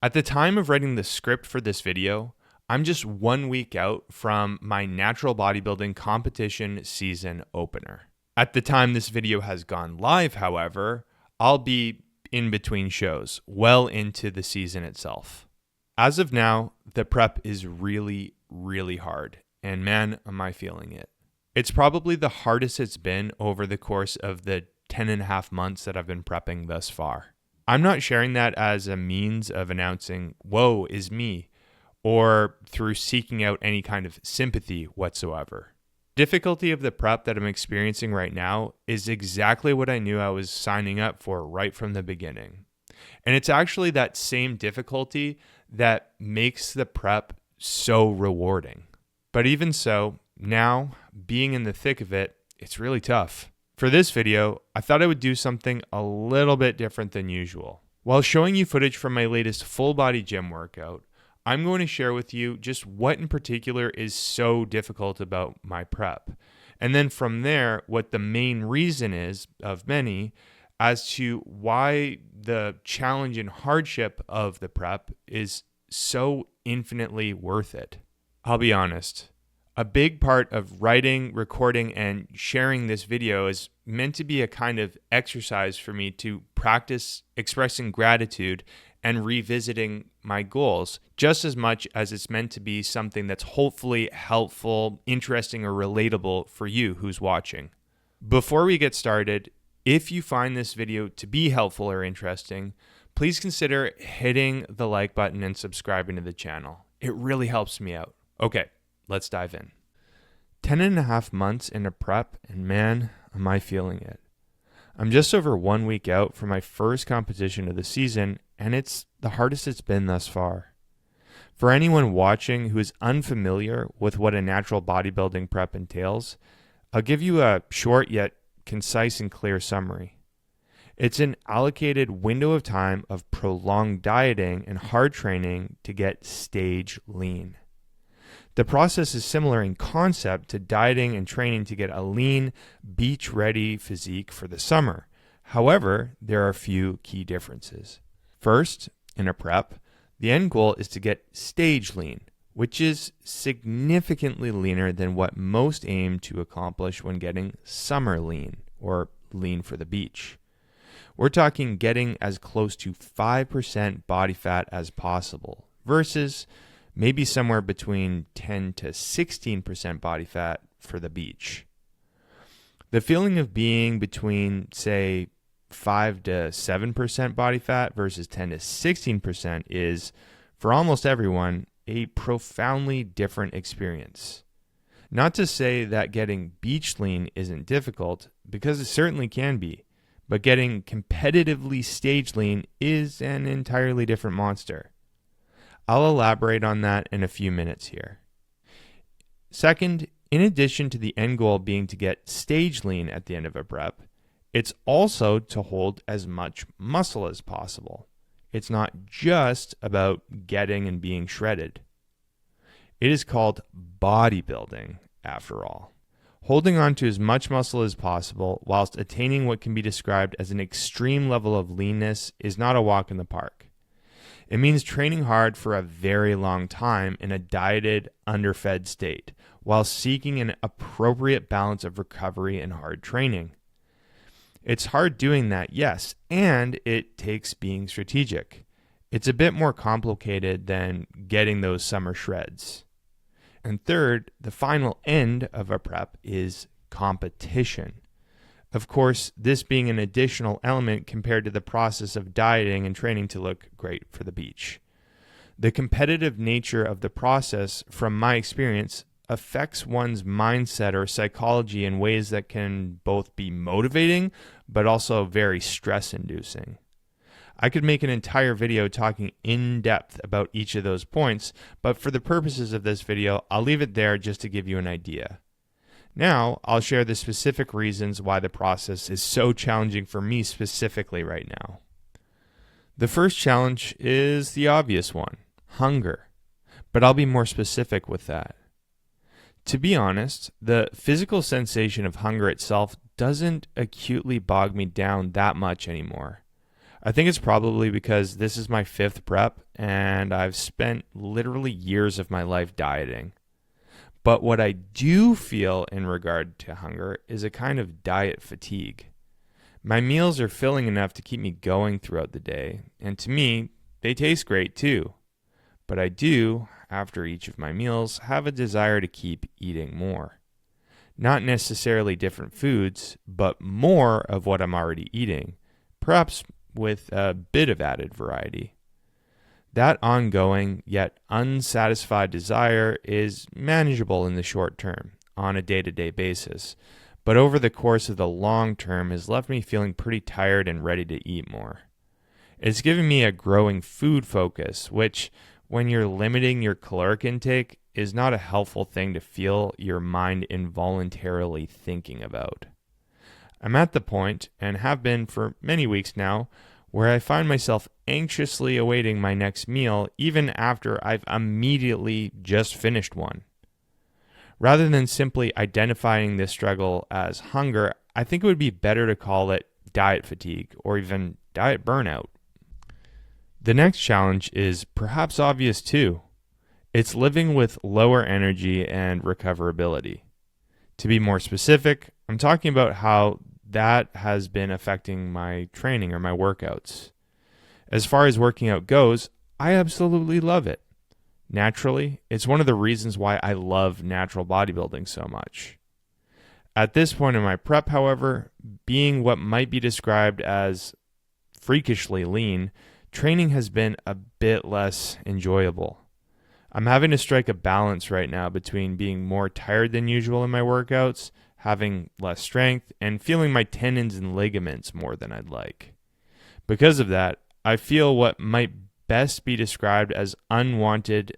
At the time of writing the script for this video, I'm just 1 week out from my natural bodybuilding competition season opener. At the time this video has gone live, however, I'll be in between shows, well into the season itself. As of now, the prep is really, really hard, and man, am I feeling it. It's probably the hardest it's been over the course of the 10 and a half months that I've been prepping thus far. I'm not sharing that as a means of announcing, woe is me, or through seeking out any kind of sympathy whatsoever. Difficulty of the prep that I'm experiencing right now is exactly what I knew I was signing up for right from the beginning. And it's actually that same difficulty that makes the prep so rewarding. But even so, now, being in the thick of it, it's really tough. For this video, I thought I would do something a little bit different than usual. While showing you footage from my latest full body gym workout, I'm going to share with you just what in particular is so difficult about my prep. And then from there, what the main reason is, of many, as to why the challenge and hardship of the prep is so infinitely worth it. I'll be honest. A big part of writing, recording, and sharing this video is meant to be a kind of exercise for me to practice expressing gratitude and revisiting my goals, just as much as it's meant to be something that's hopefully helpful, interesting, or relatable for you who's watching. Before we get started, if you find this video to be helpful or interesting, please consider hitting the like button and subscribing to the channel. It really helps me out. Okay. Let's dive in. 10 and a half months into prep, and man, am I feeling it. I'm just over 1 week out from my first competition of the season, and it's the hardest it's been thus far. For anyone watching who is unfamiliar with what a natural bodybuilding prep entails, I'll give you a short yet concise and clear summary. It's an allocated window of time of prolonged dieting and hard training to get stage lean. The process is similar in concept to dieting and training to get a lean, beach-ready physique for the summer. However, there are a few key differences. First, in a prep, the end goal is to get stage lean, which is significantly leaner than what most aim to accomplish when getting summer lean, or lean for the beach. We're talking getting as close to 5% body fat as possible, versus maybe somewhere between 10 to 16% body fat for the beach. The feeling of being between, say, 5 to 7% body fat versus 10 to 16% is, for almost everyone, a profoundly different experience. Not to say that getting beach lean isn't difficult, because it certainly can be, but getting competitively stage lean is an entirely different monster. I'll elaborate on that in a few minutes here. Second, in addition to the end goal being to get stage lean at the end of a prep, it's also to hold as much muscle as possible. It's not just about getting and being shredded. It is called bodybuilding, after all. Holding on to as much muscle as possible whilst attaining what can be described as an extreme level of leanness is not a walk in the park. It means training hard for a very long time in a dieted, underfed state, while seeking an appropriate balance of recovery and hard training. It's hard doing that, yes, and it takes being strategic. It's a bit more complicated than getting those summer shreds. And third, the final end of a prep is competition. Of course, this being an additional element compared to the process of dieting and training to look great for the beach. The competitive nature of the process, from my experience, affects one's mindset or psychology in ways that can both be motivating, but also very stress-inducing. I could make an entire video talking in depth about each of those points, but for the purposes of this video, I'll leave it there just to give you an idea. Now, I'll share the specific reasons why the process is so challenging for me specifically right now. The first challenge is the obvious one, hunger, but I'll be more specific with that. To be honest, the physical sensation of hunger itself doesn't acutely bog me down that much anymore. I think it's probably because this is my 5th prep and I've spent literally years of my life dieting. But what I do feel in regard to hunger is a kind of diet fatigue. My meals are filling enough to keep me going throughout the day, and to me, they taste great too. But I do, after each of my meals, have a desire to keep eating more. Not necessarily different foods, but more of what I'm already eating, perhaps with a bit of added variety. That ongoing yet unsatisfied desire is manageable in the short term, on a day-to-day basis, but over the course of the long term has left me feeling pretty tired and ready to eat more. It's given me a growing food focus, which, when you're limiting your caloric intake, is not a helpful thing to feel your mind involuntarily thinking about. I'm at the point, and have been for many weeks now, where I find myself anxiously awaiting my next meal even after I've immediately just finished one. Rather than simply identifying this struggle as hunger, I think it would be better to call it diet fatigue or even diet burnout. The next challenge is perhaps obvious too. It's living with lower energy and recoverability. To be more specific, I'm talking about how that has been affecting my training or my workouts. As far as working out goes, I absolutely love it. Naturally, it's one of the reasons why I love natural bodybuilding so much. At this point in my prep, however, being what might be described as freakishly lean, training has been a bit less enjoyable. I'm having to strike a balance right now between being more tired than usual in my workouts, having less strength, and feeling my tendons and ligaments more than I'd like. Because of that, I feel what might best be described as unwanted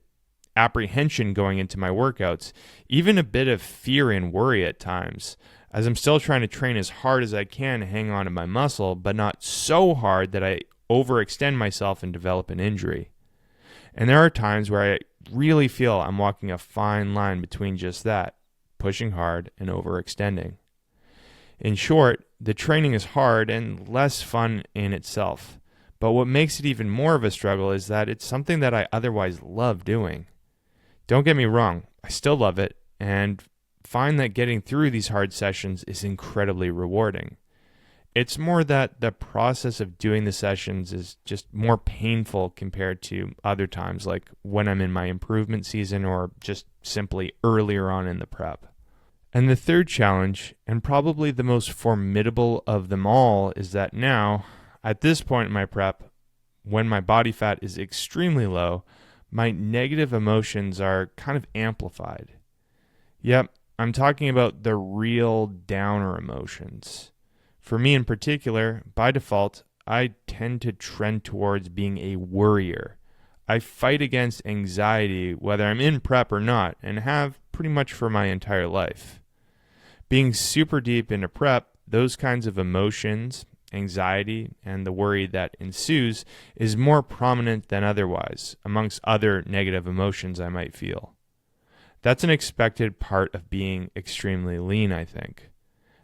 apprehension going into my workouts, even a bit of fear and worry at times, as I'm still trying to train as hard as I can to hang on to my muscle, but not so hard that I overextend myself and develop an injury. And there are times where I really feel I'm walking a fine line between just that, pushing hard and overextending. In short, the training is hard and less fun in itself. But what makes it even more of a struggle is that it's something that I otherwise love doing. Don't get me wrong, I still love it and find that getting through these hard sessions is incredibly rewarding. It's more that the process of doing the sessions is just more painful compared to other times, like when I'm in my improvement season or just simply earlier on in the prep. And the third challenge, and probably the most formidable of them all, is that now, at this point in my prep, when my body fat is extremely low, my negative emotions are kind of amplified. Yep, I'm talking about the real downer emotions. For me in particular, by default, I tend to trend towards being a worrier. I fight against anxiety whether I'm in prep or not, and have pretty much for my entire life. Being super deep into prep, those kinds of emotions, anxiety, and the worry that ensues is more prominent than otherwise, amongst other negative emotions I might feel. That's an expected part of being extremely lean, I think.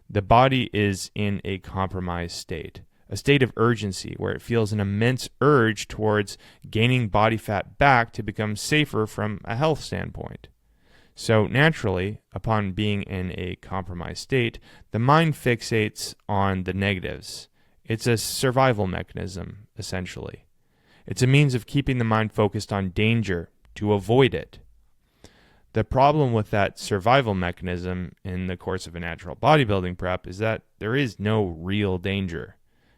The body is in a compromised state, a state of urgency where it feels an immense urge towards gaining body fat back to become safer from a health standpoint. So naturally, upon being in a compromised state, the mind fixates on the negatives. It's a survival mechanism, essentially. It's a means of keeping the mind focused on danger to avoid it. The problem with that survival mechanism in the course of a natural bodybuilding prep is that there is no real danger.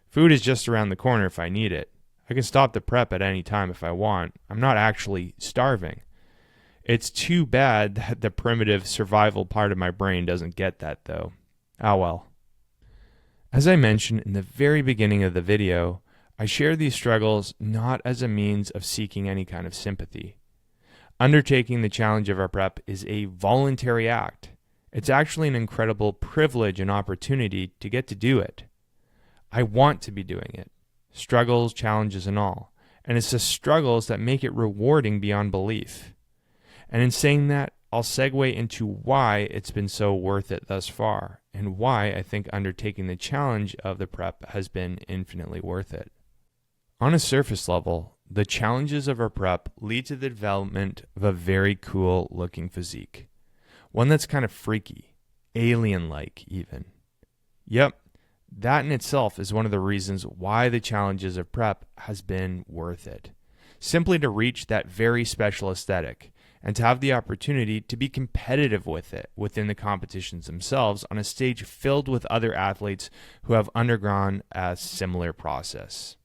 Food is just around the corner if I need it. I can stop the prep at any time if I want. I'm not actually starving. It's too bad that the primitive survival part of my brain doesn't get that, though. Ah well. As I mentioned in the very beginning of the video, I share these struggles not as a means of seeking any kind of sympathy. Undertaking the challenge of our prep is a voluntary act. It's actually an incredible privilege and opportunity to get to do it. I want to be doing it. Struggles, challenges, and all. And it's the struggles that make it rewarding beyond belief. And in saying that, I'll segue into why it's been so worth it thus far, and why I think undertaking the challenge of the prep has been infinitely worth it. On a surface level, the challenges of our prep lead to the development of a very cool looking physique. One that's kind of freaky, alien-like even. Yep, that in itself is one of the reasons why the challenges of prep has been worth it. Simply to reach that very special aesthetic and to have the opportunity to be competitive with it within the competitions themselves on a stage filled with other athletes who have undergone a similar process.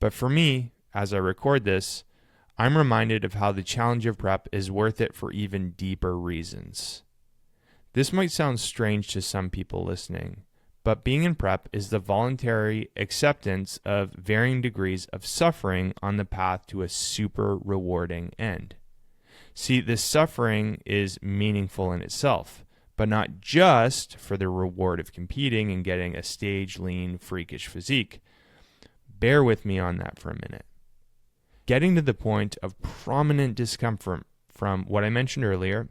But for me, as I record this, I'm reminded of how the challenge of prep is worth it for even deeper reasons. This might sound strange to some people listening, but being in prep is the voluntary acceptance of varying degrees of suffering on the path to a super rewarding end. See, this suffering is meaningful in itself, but not just for the reward of competing and getting a stage lean, freakish physique. Bear with me on that for a minute. Getting to the point of prominent discomfort from what I mentioned earlier,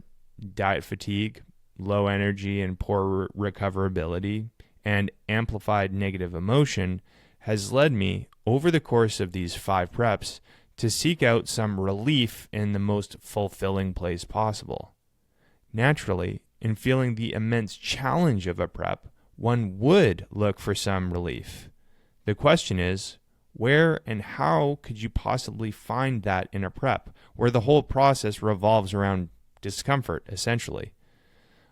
diet fatigue, low energy and poor recoverability, and amplified negative emotion has led me, over the course of these 5 preps, to seek out some relief in the most fulfilling place possible. Naturally, in feeling the immense challenge of a prep, one would look for some relief. The question is, where and how could you possibly find that in a prep, where the whole process revolves around discomfort, essentially?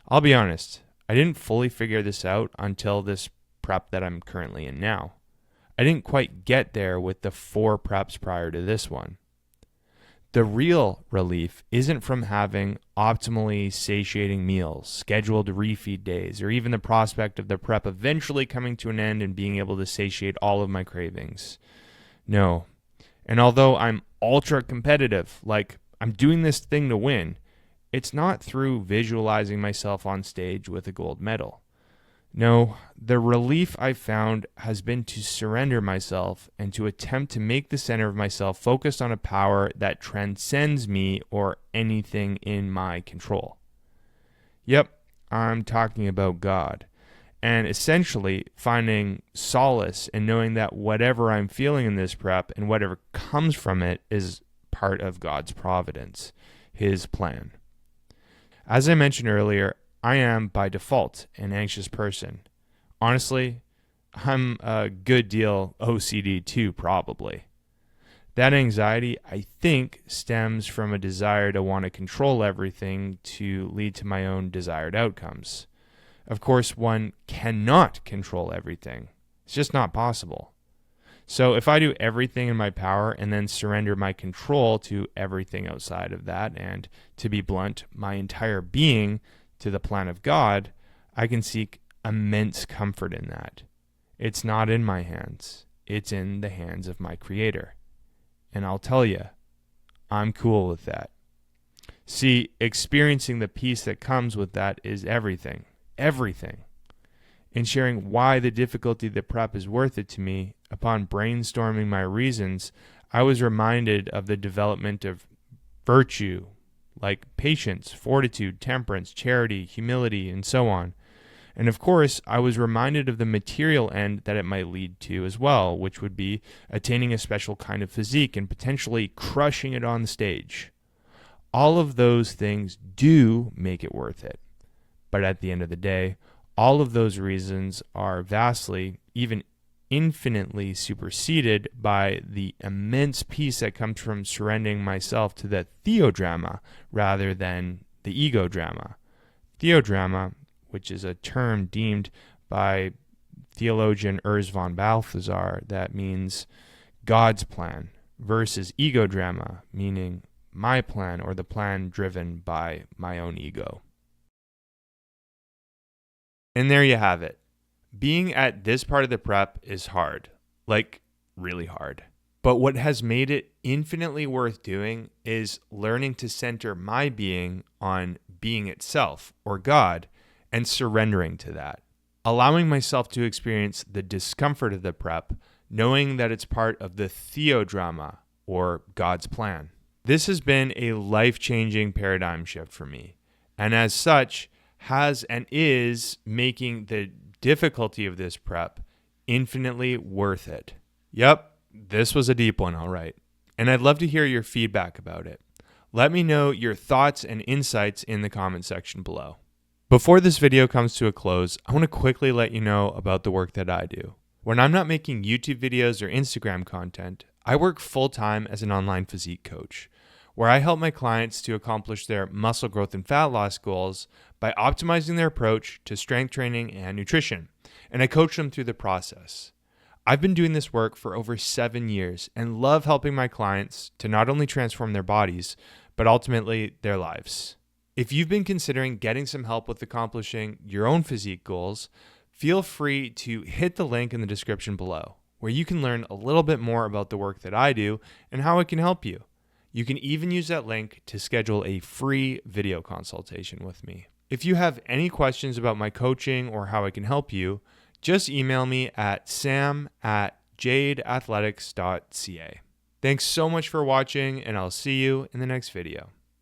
I'll be honest, I didn't fully figure this out until this prep that I'm currently in now. I didn't quite get there with the 4 preps prior to this one. The real relief isn't from having optimally satiating meals, scheduled refeed days, or even the prospect of the prep eventually coming to an end and being able to satiate all of my cravings. No. And although I'm ultra competitive, like I'm doing this thing to win, it's not through visualizing myself on stage with a gold medal. No, the relief I've found has been to surrender myself and to attempt to make the center of myself focused on a power that transcends me or anything in my control. Yep, I'm talking about God, and essentially finding solace in knowing that whatever I'm feeling in this prep and whatever comes from it is part of God's providence, His plan. As I mentioned earlier, I am, by default, an anxious person. Honestly, I'm a good deal OCD too, probably. That anxiety, I think, stems from a desire to want to control everything to lead to my own desired outcomes. Of course, one cannot control everything. It's just not possible. So if I do everything in my power and then surrender my control to everything outside of that, and to be blunt, my entire being to the plan of God, I can seek immense comfort in that. It's not in my hands. It's in the hands of my Creator. And I'll tell you, I'm cool with that. See, experiencing the peace that comes with that is everything. Everything. In sharing why the difficulty of the prep is worth it to me, upon brainstorming my reasons, I was reminded of the development of virtue, like patience, fortitude, temperance, charity, humility, and so on. And of course, I was reminded of the material end that it might lead to as well, which would be attaining a special kind of physique and potentially crushing it on the stage. All of those things do make it worth it. But at the end of the day, all of those reasons are vastly, even infinitely superseded by the immense peace that comes from surrendering myself to the theodrama rather than the ego drama. Theodrama, which is a term deemed by theologian Urs von Balthasar that means God's plan, versus ego drama, meaning my plan or the plan driven by my own ego. And there you have it. Being at this part of the prep is hard, like really hard. But what has made it infinitely worth doing is learning to center my being on being itself, or God, and surrendering to that. Allowing myself to experience the discomfort of the prep, knowing that it's part of the theodrama, or God's plan. This has been a life-changing paradigm shift for me, and as such, has and is making the difficulty of this prep infinitely worth it. Yep, This was a deep one, all right. And I'd love to hear your feedback about it. Let me know your thoughts and insights in the comment section below. Before this video comes to a close, I want to quickly let you know about the work that I do. When I'm not making YouTube videos or Instagram content, I work full-time as an online physique coach, where I help my clients to accomplish their muscle growth and fat loss goals by optimizing their approach to strength training and nutrition, and I coach them through the process. I've been doing this work for over 7 years and love helping my clients to not only transform their bodies, but ultimately their lives. If you've been considering getting some help with accomplishing your own physique goals, feel free to hit the link in the description below, where you can learn a little bit more about the work that I do and how it can help you. You can even use that link to schedule a free video consultation with me. If you have any questions about my coaching or how I can help you, just email me at sam@jadeathletics.ca. Thanks so much for watching, and I'll see you in the next video.